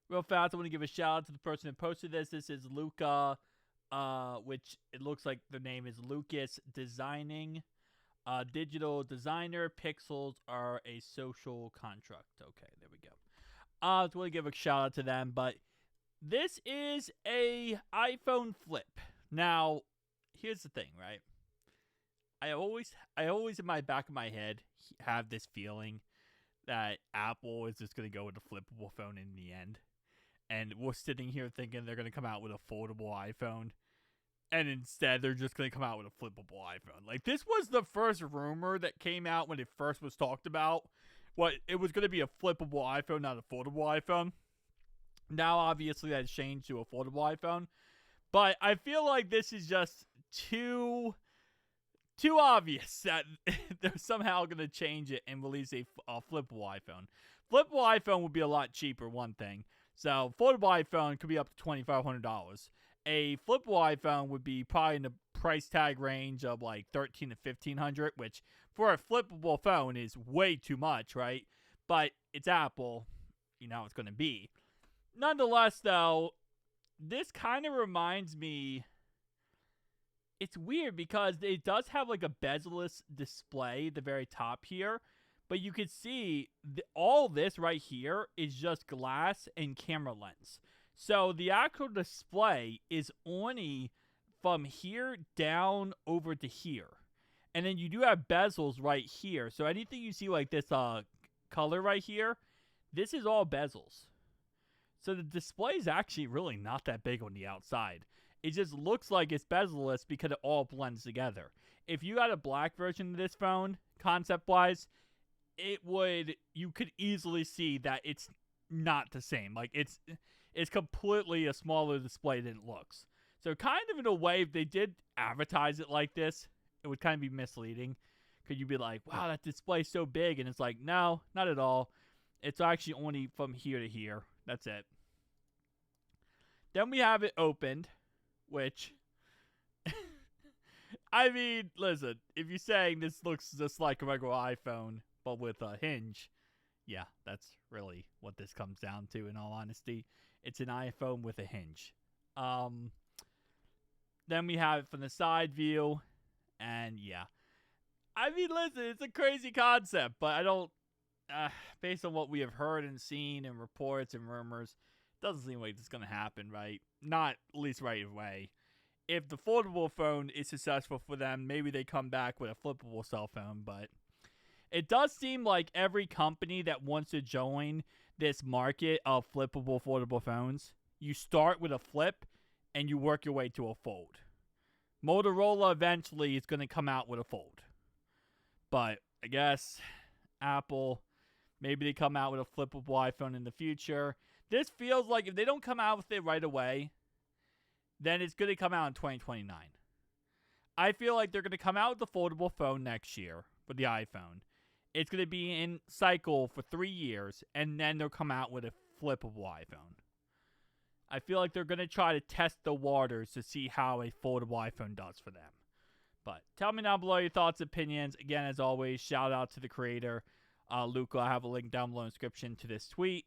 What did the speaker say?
Real fast, I want to give a shout out to the person who posted this. This is Luca, which it looks like the name is Lucas Designing. Digital designer. Pixels are a social construct. Okay, there we go. I want to give a shout out to them, but this is a iPhone flip. Now, here's the thing, right? I always in my back of my head have this feeling that Apple is just going to go with a flippable phone in the end. And we're sitting here thinking they're going to come out with a foldable iPhone. And instead, they're just going to come out with a flippable iPhone. Like, this was the first rumor that came out when it first was talked about. What, it was going to be a flippable iPhone, not a foldable iPhone. Now, obviously, that's changed to a foldable iPhone. But I feel like this is just too obvious that they're somehow going to change it and release a flippable iPhone. Flippable iPhone would be a lot cheaper, one thing. So, foldable iPhone could be up to $2,500. A flippable iPhone would be probably in the price tag range of like $1,300 to $1,500, which for a flippable phone is way too much, right? But it's Apple, you know how it's going to be. Nonetheless, though, this kind of reminds me. It's weird because it does have like a bezel-less display at the very top here, but you can see all this right here is just glass and camera lens. So the actual display is only from here down over to here. And then you do have bezels right here. So anything you see like this color right here, this is all bezels. So the display is actually really not that big on the outside. It just looks like it's bezel-less because it all blends together. If you had a black version of this phone, concept-wise, you could easily see that it's not the same. Like, it's completely a smaller display than it looks. So kind of in a way, if they did advertise it like this, it would kind of be misleading. Because you'd be like, wow, that display's so big. And it's like, no, not at all. It's actually only from here to here. That's it. Then we have it opened, which, I mean, listen, if you're saying this looks just like a regular iPhone, but with a hinge, yeah, that's really what this comes down to, in all honesty. It's an iPhone with a hinge. Then we have it from the side view, and yeah. I mean, listen, it's a crazy concept, but I don't, based on what we have heard and seen and reports and rumors, doesn't seem like it's going to happen, right? Not at least right away. If the foldable phone is successful for them, maybe they come back with a flippable cell phone, but it does seem like every company that wants to join this market of flippable foldable phones, you start with a flip and you work your way to a fold. Motorola eventually is going to come out with a fold. But I guess Apple, maybe they come out with a flippable iPhone in the future. This feels like if they don't come out with it right away, then it's going to come out in 2029. I feel like they're going to come out with the foldable phone next year with the iPhone. It's going to be in cycle for 3 years, and then they'll come out with a flippable iPhone. I feel like they're going to try to test the waters to see how a foldable iPhone does for them. But tell me down below your thoughts, opinions. Again, as always, shout out to the creator, Luca. I have a link down below in the description to this tweet.